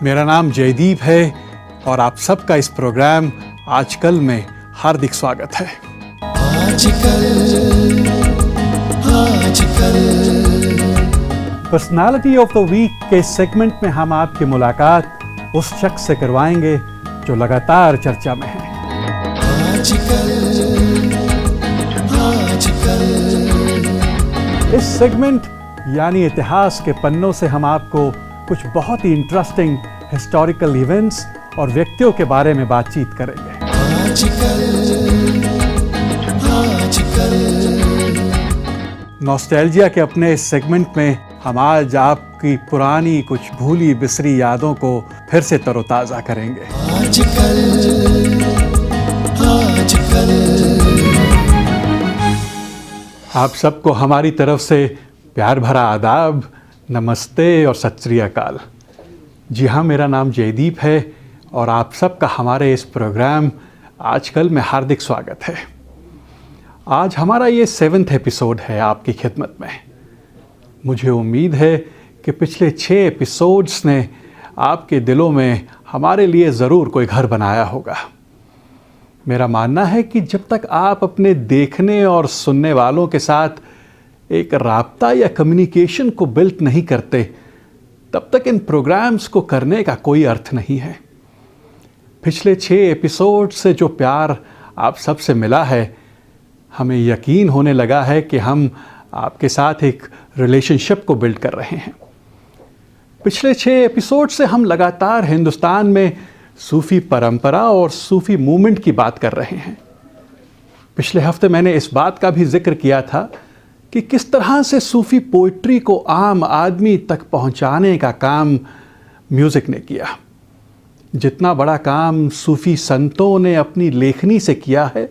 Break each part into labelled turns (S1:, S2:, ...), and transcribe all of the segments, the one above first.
S1: मेरा नाम जयदीप है और आप सबका इस प्रोग्राम आजकल में हार्दिक स्वागत है। पर्सनालिटी ऑफ द वीक के इस सेगमेंट में हम आपकी मुलाकात उस शख्स से करवाएंगे जो लगातार चर्चा में है। इस सेगमेंट यानी इतिहास के पन्नों से हम आपको कुछ बहुत ही इंटरेस्टिंग हिस्टोरिकल इवेंट्स और व्यक्तियों के बारे में बातचीत करेंगे। नॉस्टैल्जिया के अपने इस सेगमेंट में हम आज आपकी पुरानी कुछ भूली बिसरी यादों को फिर से तरोताजा करेंगे। आप सबको हमारी तरफ से प्यार भरा आदाब, नमस्ते और सत श्री अकाल। जी हाँ, मेरा नाम जयदीप है और आप सबका हमारे इस प्रोग्राम आजकल में हार्दिक स्वागत है। आज हमारा ये 7वां एपिसोड है आपकी खिदमत में। मुझे उम्मीद है कि पिछले 6 एपिसोड्स ने आपके दिलों में हमारे लिए ज़रूर कोई घर बनाया होगा। मेरा मानना है कि जब तक आप अपने देखने और सुनने वालों के साथ एक राब्ता या कम्युनिकेशन को बिल्ड नहीं करते, तब तक इन प्रोग्राम्स को करने का कोई अर्थ नहीं है। पिछले 6 एपिसोड से जो प्यार आप सबसे मिला है, हमें यकीन होने लगा है कि हम आपके साथ एक रिलेशनशिप को बिल्ड कर रहे हैं। पिछले 6 एपिसोड से हम लगातार हिंदुस्तान में सूफ़ी परंपरा और सूफ़ी मूवमेंट की बात कर रहे हैं। पिछले हफ्ते मैंने इस बात का भी जिक्र किया था कि किस तरह से सूफ़ी पोइट्री को आम आदमी तक पहुंचाने का काम म्यूज़िक ने किया। जितना बड़ा काम सूफ़ी संतों ने अपनी लेखनी से किया है,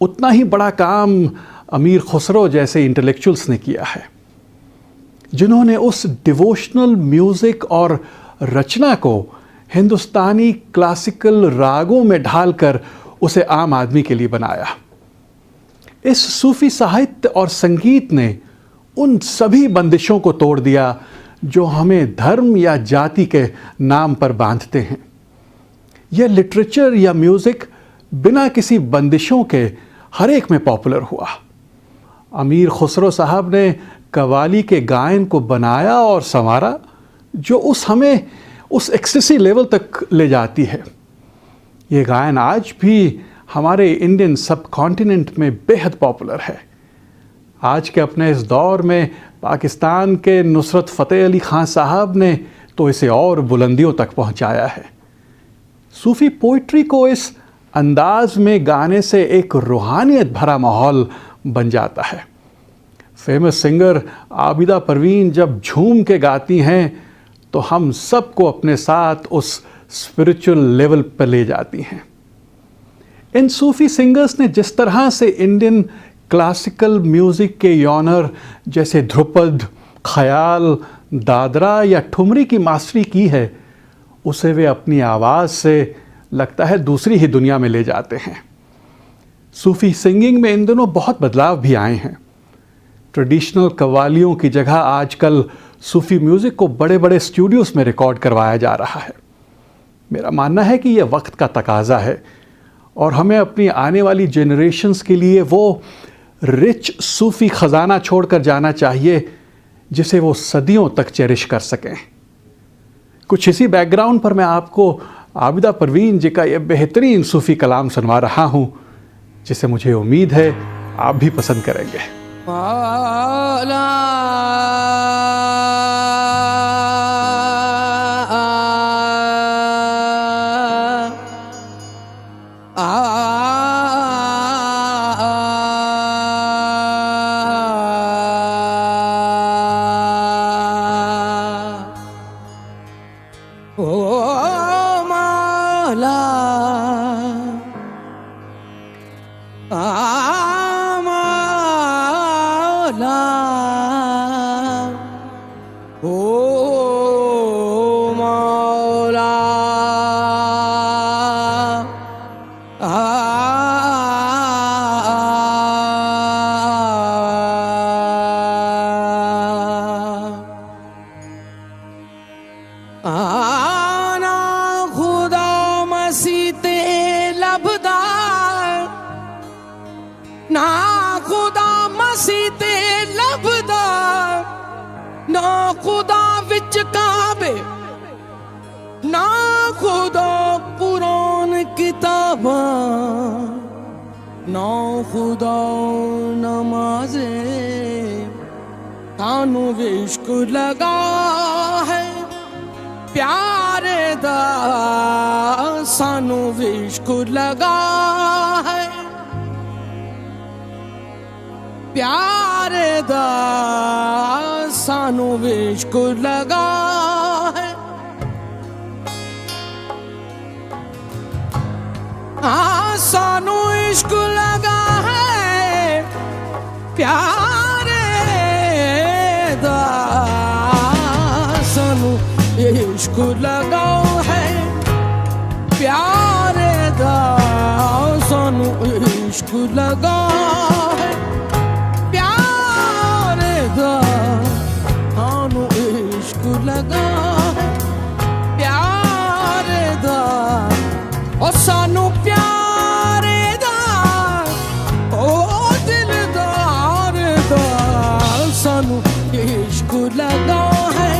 S1: उतना ही बड़ा काम अमीर खुसरो जैसे इंटेलेक्चुअल्स ने किया है, जिन्होंने उस डिवोशनल म्यूज़िक और रचना को हिंदुस्तानी क्लासिकल रागों में ढालकर उसे आम आदमी के लिए बनाया। इस सूफ़ी साहित्य और संगीत ने उन सभी बंदिशों को तोड़ दिया जो हमें धर्म या जाति के नाम पर बांधते हैं। यह लिटरेचर या म्यूज़िक बिना किसी बंदिशों के हर एक में पॉपुलर हुआ। अमीर खुसरो साहब ने कव्वाली के गायन को बनाया और संवारा, जो हमें उस एक्सेसी लेवल तक ले जाती है। ये गायन आज भी हमारे इंडियन सब कॉन्टिनेंट में बेहद पॉपुलर है। आज के अपने इस दौर में पाकिस्तान के नुसरत फ़तेह अली ख़ान साहब ने तो इसे और बुलंदियों तक पहुंचाया है। सूफ़ी पोइट्री को इस अंदाज में गाने से एक रूहानियत भरा माहौल बन जाता है। फेमस सिंगर आबिदा परवीन जब झूम के गाती हैं तो हम सबको अपने साथ उस स्पिरिचुअल लेवल पर ले जाती हैं। इन सूफ़ी सिंगर्स ने जिस तरह से इंडियन क्लासिकल म्यूज़िक के यॉनर जैसे ध्रुपद, ख़याल, दादरा या ठुमरी की मास्टरी की है, उसे वे अपनी आवाज़ से लगता है दूसरी ही दुनिया में ले जाते हैं। सूफ़ी सिंगिंग में इन दिनों बहुत बदलाव भी आए हैं। ट्रेडिशनल कव्वालियों की जगह आजकल सूफ़ी म्यूज़िक को बड़े बड़े स्टूडियोज़ में रिकॉर्ड करवाया जा रहा है। मेरा मानना है कि यह वक्त का तकाज़ा है और हमें अपनी आने वाली जनरेशन्स के लिए वो रिच सूफ़ी ख़जाना छोड़कर जाना चाहिए जिसे वो सदियों तक चेरिश कर सकें। कुछ इसी बैकग्राउंड पर मैं आपको आबिदा परवीन जी का यह बेहतरीन सूफ़ी कलाम सुनवा रहा हूँ, जिसे मुझे उम्मीद है आप भी पसंद करेंगे।
S2: ਸੀ ਤੇ ਲੱਭਦਾ ਨਾ ਖੁਦਾ ਵਿੱਚ ਕਾਬੇ ਨਾ ਖੁਦਾ ਕੁਰਾਨ ਕਿਤਾਬਾਂ ਨਾ ਖੁਦਾ ਨਮਾਜ਼ੇ ਤਾਨੂੰ ਇਸ਼ਕ ਲਗਾ ਹੈ ਪਿਆਰੇ ਦਾ ਸਾਨੂੰ ਇਸ਼ਕ ਲਗਾ ਹੈ ਪਿਆਰੇ ਦਾ ਸਾਨੂੰ ਇਸ਼ਕ ਲਗਾ ਹੈ ਸਾਨੂੰ ਇਸ਼ਕ ਲਗਾ ਹੈ ਪਿਆਰੇ ਦਾ ਸਾਨੂੰ इश्क लगाओ है प्यारे दा सानू इश्क लगाओ है प्यारे दा सानू इश्क लगाओ है प्यारे दा ओ सानू प्यारे दा ओ दिलदार दा सानू इश्क लगाओ है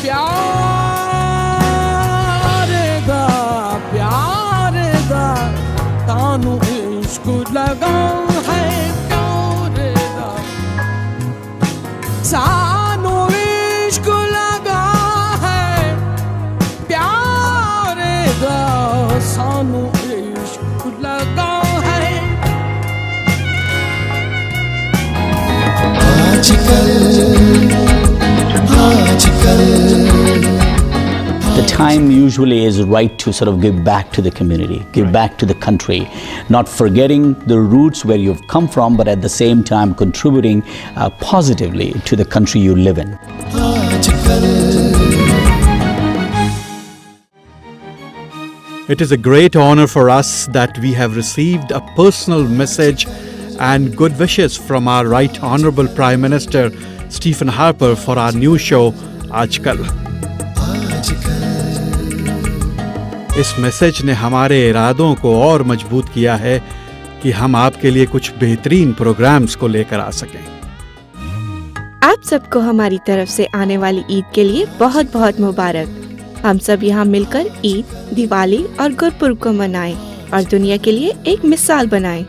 S2: प्यारे दा तानू इश्क लगा है प्यारे दा सानू इश्क लगा है प्यारे दा सानू इश्क लगा है
S3: The time usually is right to sort of give back to the community, give back to the country, not forgetting the roots where you've come from, but at the same time contributing positively to the country you live in.
S1: It is a great honor for us that we have received a personal message and good wishes from our Right Honorable Prime Minister Stephen Harper for our new show, Aajkal. इस message ने हमारे इरादों को और मजबूत किया है कि हम आपके लिए कुछ बेहतरीन प्रोग्राम्स को लेकर आ सकें।
S4: आप सबको हमारी तरफ से आने वाली ईद के लिए बहुत बहुत मुबारक। हम सब यहाँ मिलकर ईद, दिवाली और गुरपुरब को मनाएं और दुनिया के लिए एक मिसाल बनाएं।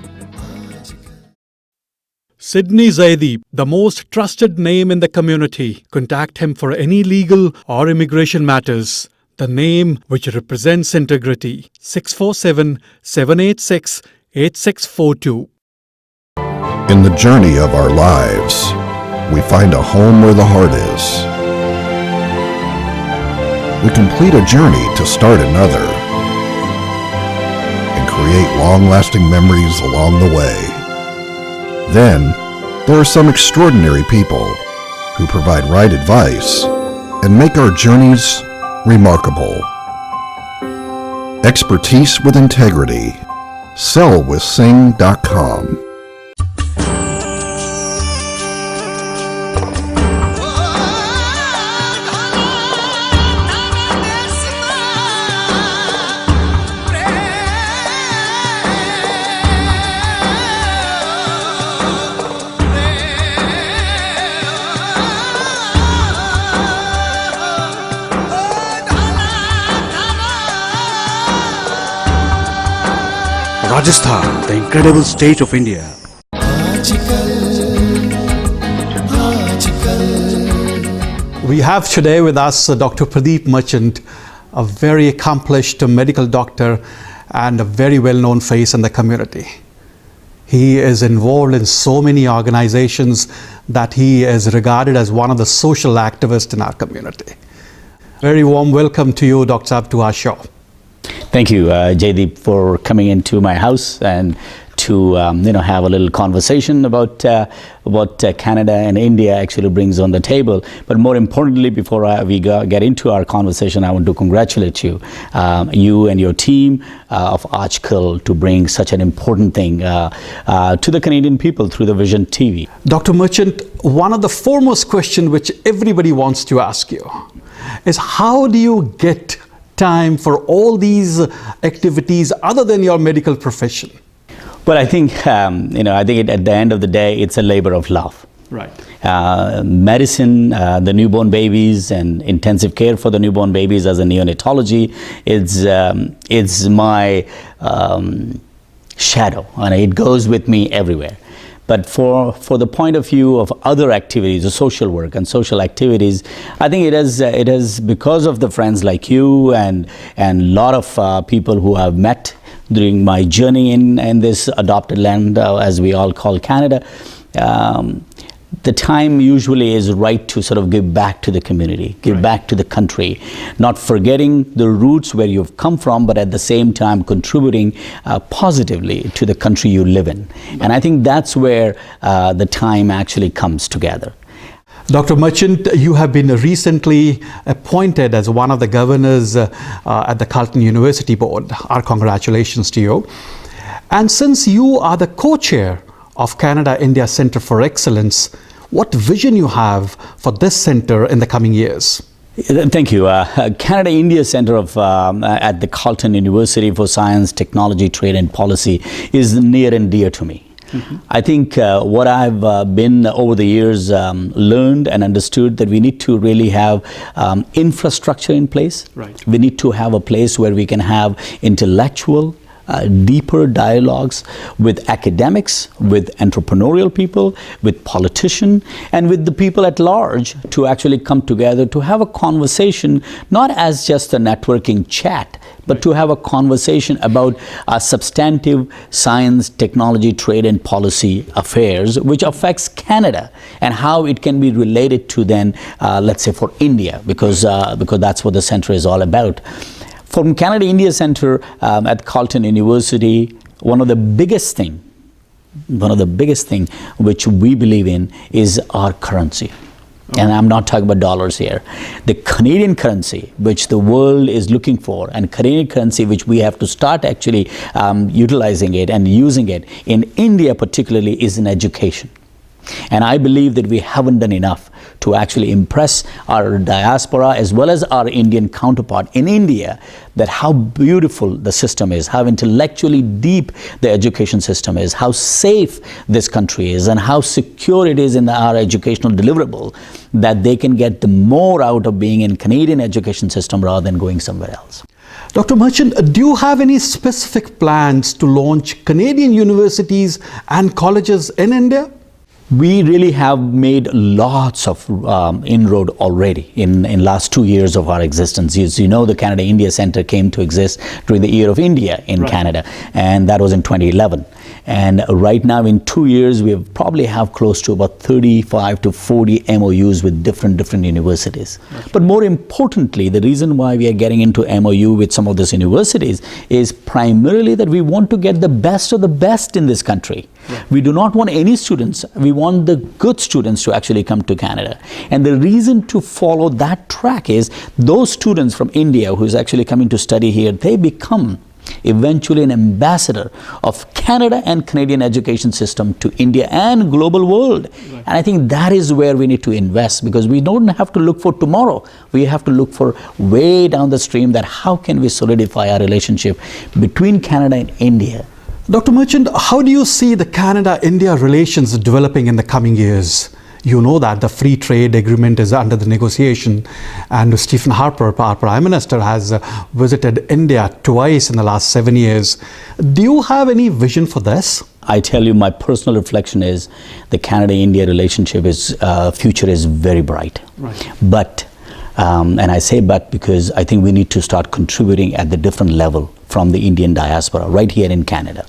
S1: Sidney Zaidi, the most trusted name in the community. Contact him for any legal or immigration matters. The name which represents integrity. 647-786-8642.
S5: In the journey of our lives, we find a home where the heart is. We complete a journey to start another and create long-lasting memories along the way. Then, there are some extraordinary people who provide right advice and make our journeys remarkable. Expertise with integrity. Sellwithsing.com.
S6: Rajasthan, the incredible state of India.
S1: We have today with us Dr. Pradeep Merchant, a very accomplished medical doctor and a very well-known face in the community. He is involved in so many organizations that he is regarded as one of the social activists in our community. Very warm welcome to you, Dr. Saab, to our show.
S3: Thank you, Jaideep, for coming into my house and to have a little conversation about what Canada and India actually brings on the table. But more importantly, before we get into our conversation, I want to congratulate you, you and your team of Aajkal, to bring such an important thing to the Canadian people through the Vision TV.
S1: Dr. Merchant, one of the foremost questions which everybody wants to ask you is, how do you get time for all these activities other than your medical profession?
S3: Well, I think I think at the end of the day, it's a labor of love.
S1: Right.
S3: Medicine, the newborn babies, and intensive care for the newborn babies as a neonatology, it's my shadow, and it goes with me everywhere. But for the point of view of other activities, the social work and social activities, I think it is because of the friends like you and a lot of people who I've met during my journey in this adopted land, as we all call Canada. The time usually is right to sort of give back to the community, give back to the country, not forgetting the roots where you've come from, but at the same time contributing positively to the country you live in. And I think that's where the time actually comes together.
S1: Dr. Merchant, you have been recently appointed as one of the governors at the Carleton University Board. Our congratulations to you. And since you are the co-chair of Canada-India Centre for Excellence, what vision you have for this centre in the coming years?
S3: Thank you. Canada-India Centre at the Carleton University for Science, Technology, Trade and Policy is near and dear to me. Mm-hmm. I think what I've been over the years learned and understood that we need to really have infrastructure in place.
S1: Right.
S3: We need to have a place where we can have intellectual, deeper dialogues with academics, with entrepreneurial people, with politicians, and with the people at large to actually come together to have a conversation, not as just a networking chat, but to have a conversation about substantive science, technology, trade, and policy affairs, which affects Canada and how it can be related to then, let's say, for India, because that's what the center is all about. From Canada-India Centre at Carleton University, one of the biggest thing which we believe in is our currency. And I'm not talking about dollars here. The Canadian currency, which the world is looking for, and Canadian currency, which we have to start actually utilizing it and using it in India particularly, is in education. And I believe that we haven't done enough to actually impress our diaspora as well as our Indian counterpart in India that how beautiful the system is, how intellectually deep the education system is, how safe this country is, and how secure it is in our educational deliverable, that they can get the more out of being in Canadian education system rather than going somewhere else.
S1: Dr. Merchant, do you have any specific plans to launch Canadian universities and colleges in India?
S3: We really have made lots of inroad already in last 2 years of our existence. As you know, the Canada-India Centre came to exist during the Year of India in Canada, and that was in 2011. And right now in 2 years, we probably have close to about 35 to 40 MOUs with different universities. But more importantly, the reason why we are getting into MOU with some of these universities is primarily that we want to get the best of the best in this country. We do not want any students, we want the good students to actually come to Canada. And the reason to follow that track is those students from India who is actually coming to study here, they become eventually an ambassador of Canada and Canadian education system to India and global world. And I think that is where we need to invest, because we don't have to look for tomorrow. We have to look for way down the stream that how can we solidify our relationship between Canada and India.
S1: Dr. Merchant, how do you see the Canada-India relations developing in the coming years? You know that the free trade agreement is under the negotiation, and Stephen Harper, our Prime Minister, has visited India twice in the last 7 years. Do you have any vision for this?
S3: I tell you, my personal reflection is the Canada-India relationship future is very bright.
S1: Right.
S3: But, and I say but because I think we need to start contributing at the different level from the Indian diaspora right here in Canada.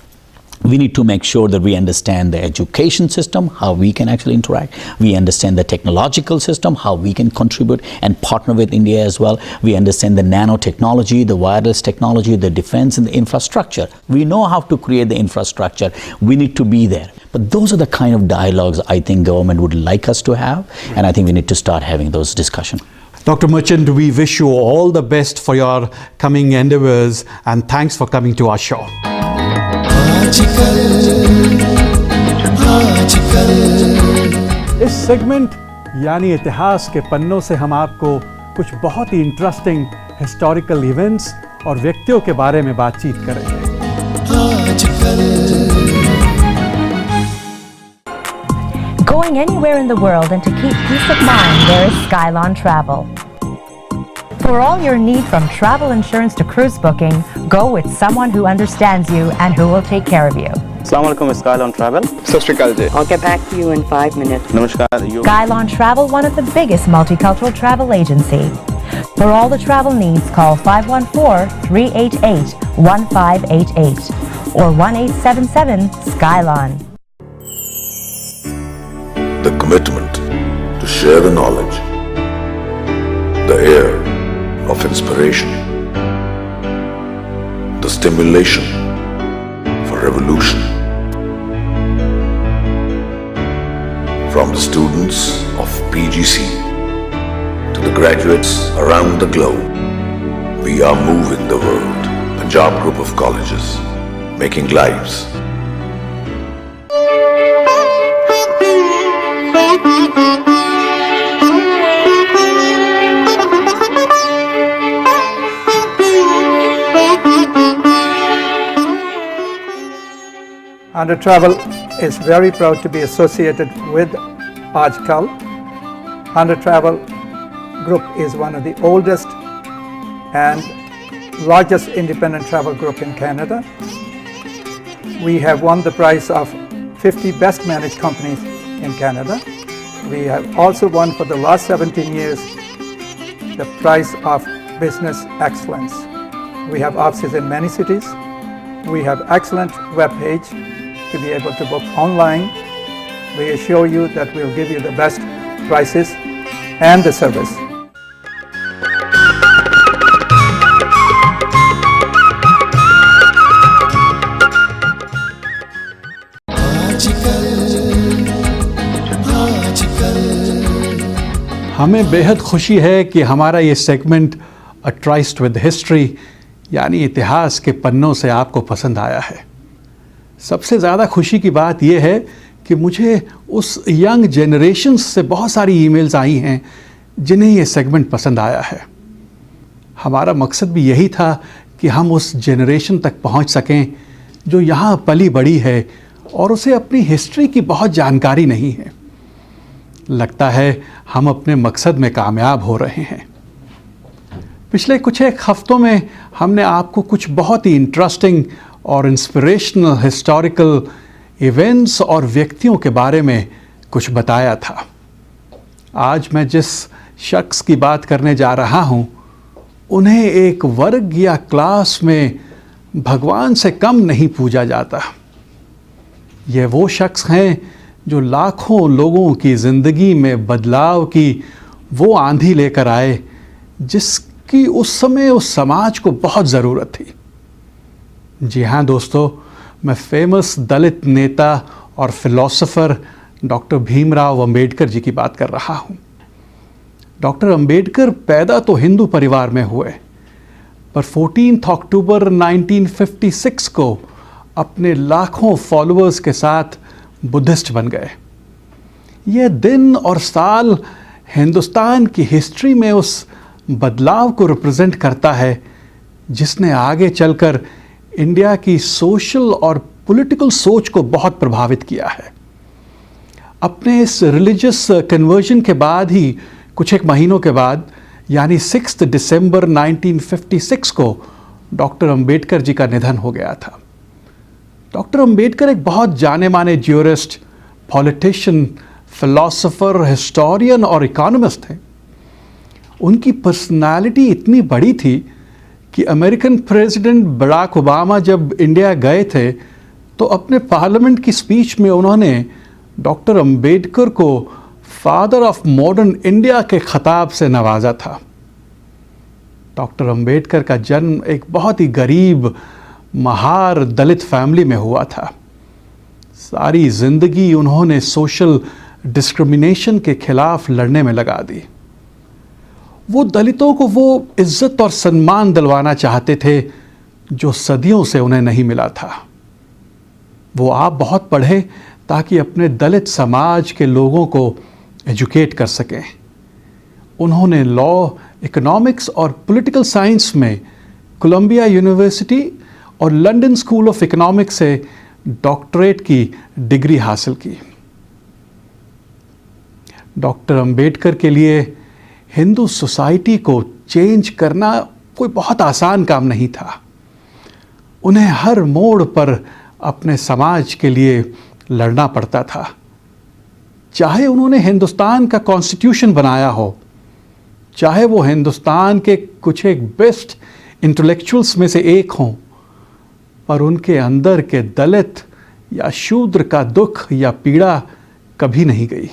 S3: We need to make sure that we understand the education system, how we can actually interact. We understand the technological system, how we can contribute and partner with India as well. We understand the nanotechnology, the wireless technology, the defense and the infrastructure. We know how to create the infrastructure. We need to be there. But those are the kind of dialogues I think government would like us to have, and I think we need to start having those discussions.
S1: Dr. Merchant, we wish you all the best for your coming endeavors, and thanks for coming to our show. इस segment यानी इतिहास के पन्नों से हम आपको कुछ बहुत ही इंटरेस्टिंग हिस्टोरिकल इवेंट्स और व्यक्तियों के बारे में बातचीत करेंगे।
S7: going anywhere in the world and to keep peace of mind, there is Skylon Travel. For all your need from travel insurance to cruise booking, go with someone who understands you and who will take care of you.
S8: Assalamualaikum, Skylon Travel.
S9: I'll get back to you in 5 minutes.
S8: Namaskar.
S7: Skylon Travel, one of the biggest multicultural travel agency. For all the travel needs, call 514-388-1588 or 1-877-SKYLON.
S10: The commitment to share the knowledge, the air of inspiration, the stimulation for revolution. From the students of PGC to the graduates around the globe, we are moving the world. Punjab Group of Colleges, making lives.
S11: Andhra Travel is very proud to be associated with Ajkal. Andhra Travel Group is one of the oldest and largest independent travel group in Canada. We have won the prize of 50 best managed companies in Canada. We have also won for the last 17 years the prize of business excellence. We have offices in many cities. We have excellent web page to be able to book online. We assure you that we'll give you the best prices and the service.
S1: हमें बेहद खुशी है कि हमारा ये segment a tryst with history यानी इतिहास के पन्नों से आपको पसंद आया है। सबसे ज़्यादा खुशी की बात यह है कि मुझे उस यंग जनरेशन से बहुत सारी ईमेल्स आई हैं जिन्हें ये सेगमेंट पसंद आया है। हमारा मकसद भी यही था कि हम उस जनरेशन तक पहुंच सकें जो यहाँ पली बड़ी है और उसे अपनी हिस्ट्री की बहुत जानकारी नहीं है। लगता है हम अपने मकसद में कामयाब हो रहे हैं। पिछले कुछ एक हफ्तों में हमने आपको कुछ बहुत ही इंटरेस्टिंग और इंस्पिरेशनल हिस्टोरिकल इवेंट्स और व्यक्तियों के बारे में कुछ बताया था। आज मैं जिस शख्स की बात करने जा रहा हूँ उन्हें एक वर्ग या क्लास में भगवान से कम नहीं पूजा जाता। ये वो शख्स हैं जो लाखों लोगों की ज़िंदगी में बदलाव की वो आंधी लेकर आए जिसकी उस समय उस समाज को बहुत ज़रूरत थी। जी हाँ दोस्तों, मैं फेमस दलित नेता और फिलोसोफर डॉक्टर भीमराव अंबेडकर जी की बात कर रहा हूँ। डॉक्टर अंबेडकर पैदा तो हिंदू परिवार में हुए, पर 14 अक्टूबर 1956 को अपने लाखों फॉलोअर्स के साथ बुद्धिस्ट बन गए। यह दिन और साल हिंदुस्तान की हिस्ट्री में उस बदलाव को रिप्रेजेंट करता है जिसने आगे चलकर इंडिया की सोशल और पॉलिटिकल सोच को बहुत प्रभावित किया है। अपने इस रिलीजियस कन्वर्जन के बाद ही कुछ एक महीनों के बाद यानी 6 दिसंबर 1956 को डॉक्टर अंबेडकर जी का निधन हो गया था। डॉक्टर अंबेडकर एक बहुत जाने माने ज्यूरिस्ट, पॉलिटिशियन, फिलोसोफर, हिस्टोरियन और इकोनॉमिस्ट हैं। उनकी पर्सनालिटी इतनी बड़ी थी कि अमेरिकन प्रेसिडेंट बराक ओबामा जब इंडिया गए थे तो अपने पार्लियामेंट की स्पीच में उन्होंने डॉक्टर अंबेडकर को फादर ऑफ मॉडर्न इंडिया के खिताब से नवाजा था। डॉक्टर अंबेडकर का जन्म एक बहुत ही गरीब महार दलित फैमिली में हुआ था। सारी ज़िंदगी उन्होंने सोशल डिस्क्रिमिनेशन के खिलाफ लड़ने में लगा दी। वो दलितों को वो इज्जत और सम्मान दिलवाना चाहते थे जो सदियों से उन्हें नहीं मिला था। वो आप बहुत पढ़े ताकि अपने दलित समाज के लोगों को एजुकेट कर सकें। उन्होंने लॉ, इकोनॉमिक्स और पॉलिटिकल साइंस में कोलंबिया यूनिवर्सिटी और लंदन स्कूल ऑफ इकोनॉमिक्स से डॉक्टरेट की डिग्री हासिल की। डॉक्टर अंबेडकर के लिए हिंदू सोसाइटी को चेंज करना कोई बहुत आसान काम नहीं था। उन्हें हर मोड़ पर अपने समाज के लिए लड़ना पड़ता था। चाहे उन्होंने हिंदुस्तान का कॉन्स्टिट्यूशन बनाया हो, चाहे वो हिंदुस्तान के कुछ एक बेस्ट इंटेलेक्चुअल्स में से एक हों, पर उनके अंदर के दलित या शूद्र का दुख या पीड़ा कभी नहीं गई।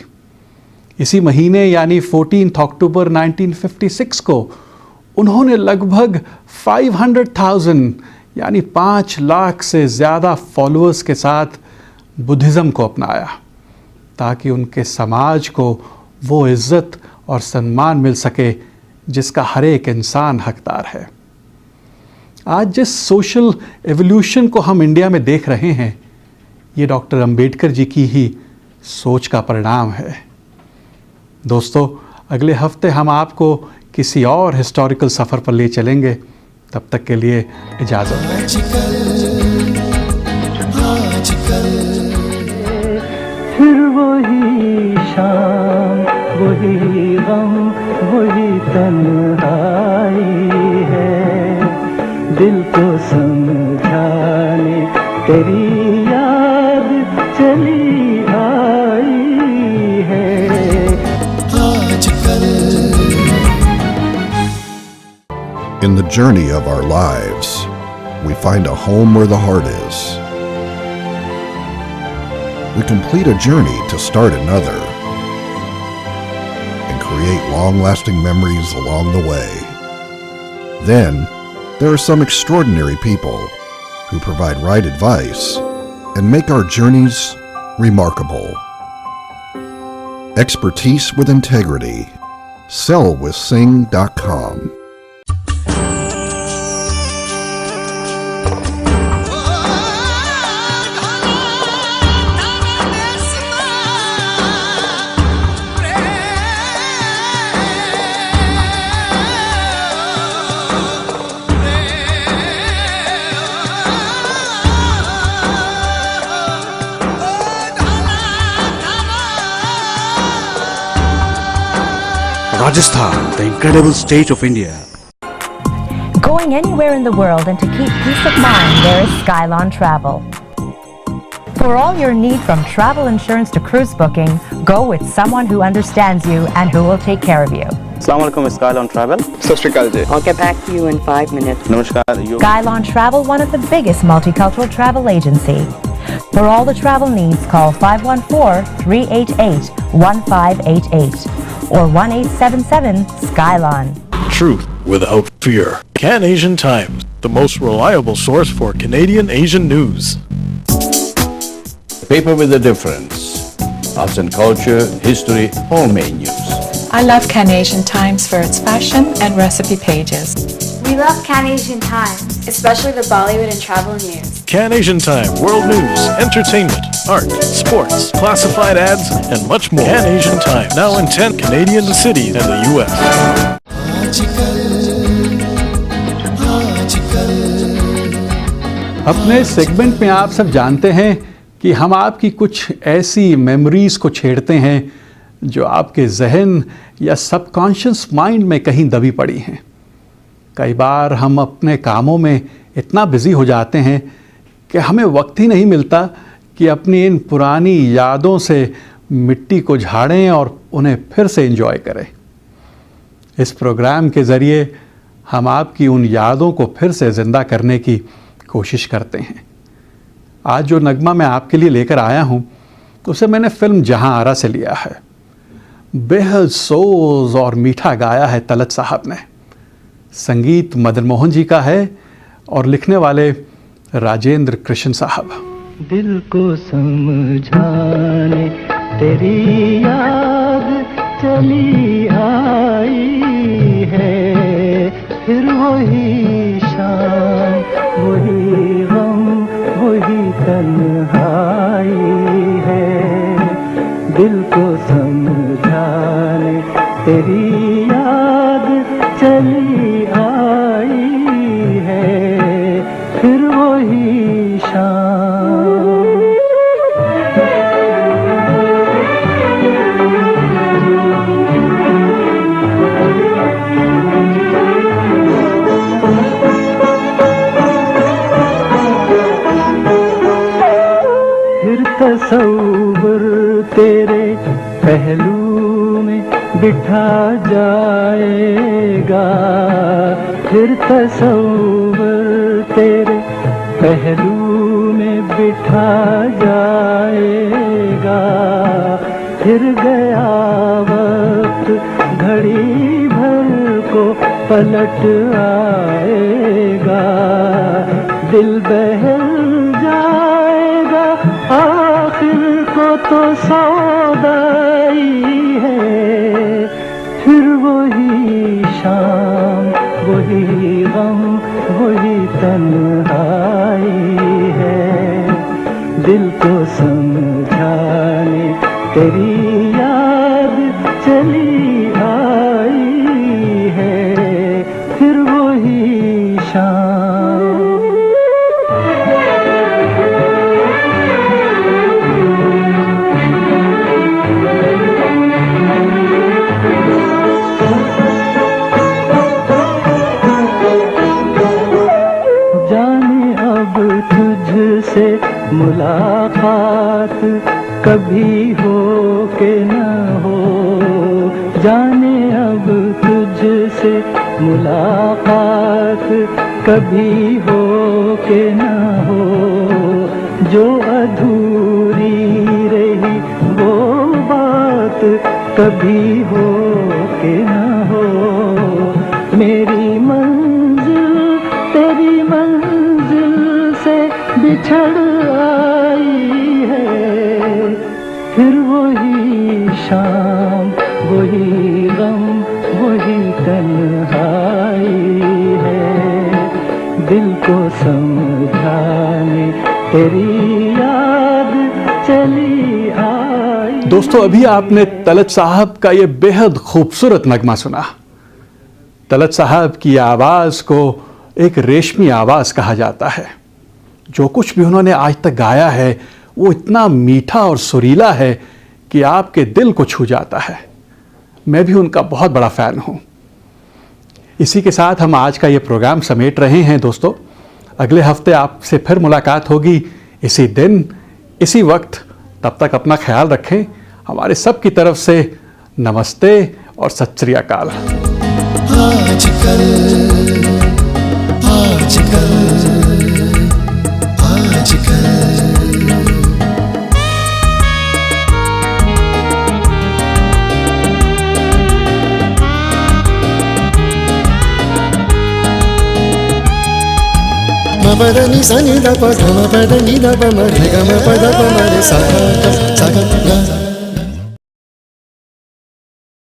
S1: इसी महीने यानी 14 अक्टूबर 1956 को उन्होंने लगभग 500,000 यानी 5 लाख से ज़्यादा फॉलोअर्स के साथ बुद्धिज़्म को अपनाया, ताकि उनके समाज को वो इज़्ज़त और सम्मान मिल सके जिसका हर एक इंसान हकदार है। आज जिस सोशल एवोल्यूशन को हम इंडिया में देख रहे हैं, ये डॉक्टर अंबेडकर जी की ही सोच का परिणाम है। दोस्तों, अगले हफ्ते हम आपको किसी और हिस्टोरिकल सफ़र पर ले चलेंगे। तब तक के लिए इजाज़त दें।
S12: फिर वही शाम, वही गम, वही तन्हाई है, दिल को समझाने तेरी याद चली आई है आजकल।
S5: In the journey of our lives, we find a home where the heart is. We complete a journey to start another and create long-lasting memories along the way. Then, there are some extraordinary people who provide right advice and make our journeys remarkable. Expertise with integrity. Sellwithsing.com.
S6: Rajasthan, the incredible state of India.
S7: Going anywhere in the world and to keep peace of mind, there is Skylon Travel. For all your need from travel insurance to cruise booking, go with someone who understands you and who will take care of you.
S8: Assalamu alaikum, Skylon Travel.
S9: Sat Shri Akal ji. I'll get back to you in 5 minutes.
S8: Namaskar.
S7: Skylon Travel, one of the biggest multicultural travel agency. For all the travel needs, call 514-388-1588 or 1-877-SKYLON.
S13: Truth without fear. Can Asian Times, the most reliable source for Canadian Asian news.
S10: Paper with a difference. Arts and culture, history, all main news.
S14: I love Can Asian Times for its fashion and recipe pages.
S15: We love Can Asian Times, especially the Bollywood and travel news.
S13: Can Asian Time, world news, entertainment, art, sports, classified ads, and much more. Can Asian Time, now in 10 Canadian cities and the U.S.
S1: अपने segment में आप सब जानते हैं कि हम आपकी कुछ ऐसी मेमोरीज को छेड़ते हैं जो आपके जहन या सबकॉन्शियस माइंड में कहीं दबी पड़ी हैं। कई बार हम अपने कामों में इतना बिजी हो जाते हैं कि हमें वक्त ही नहीं मिलता कि अपनी इन पुरानी यादों से मिट्टी को झाड़ें और उन्हें फिर से एंजॉय करें। इस प्रोग्राम के ज़रिए हम आपकी उन यादों को फिर से ज़िंदा करने की कोशिश करते हैं। आज जो नगमा मैं आपके लिए लेकर आया हूँ उसे मैंने फिल्म जहां आरा से लिया है। बेहद सोज और मीठा गाया है तलत साहब ने। संगीत मदन मोहन जी का है और लिखने वाले राजेंद्र कृष्ण साहब।
S12: दिल को समझाने तेरी याद चली आई है, फिर वही शाम, वही गम, वही तन्हाई है, दिल को समझाने तेरी याद चली आई है, फिर वही शाम। तेरे पहलू में बिठा जाएगा, फिर तसव्वुर तेरे पहलू में बिठा जाएगा, फिर गया वक्त घड़ी भर को पलट आएगा, दिल बहल जाएगा, आखिर को तो सौदाई है, फिर वही शाम वही गम वही तन्हाई है, दिल को समझाने तेरी याद चली आई है, फिर वही शाम। जाने अब तुझसे मुलाकात कभी हो के न हो, जाने अब तुझसे मुलाकात कभी हो के न हो, जो अधूरी रही वो बात कभी हो के न हो, मेरी मंजिल तेरी मंजिल से बिछड़ आई है, फिर वही शाम वही गम वही तन्हाई है, दिल को समझाने तेरी याद चली आई।
S1: दोस्तों, अभी आपने तलत साहब का ये बेहद खूबसूरत नगमा सुना। तलत साहब की आवाज़ को एक रेशमी आवाज़ कहा जाता है। जो कुछ भी उन्होंने आज तक गाया है वो इतना मीठा और सुरीला है कि आपके दिल को छू जाता है। मैं भी उनका बहुत बड़ा फ़ैन हूँ। इसी के साथ हम आज का ये प्रोग्राम समेट रहे हैं दोस्तों। अगले हफ्ते आपसे फिर मुलाकात होगी इसी दिन इसी वक्त। तब तक अपना ख्याल रखें। हमारे सब की तरफ से नमस्ते और सत श्री अकाल।
S16: Ni sa ni da pa ma pa da ni da pa ma re ga ma pa da pa ma re sa ga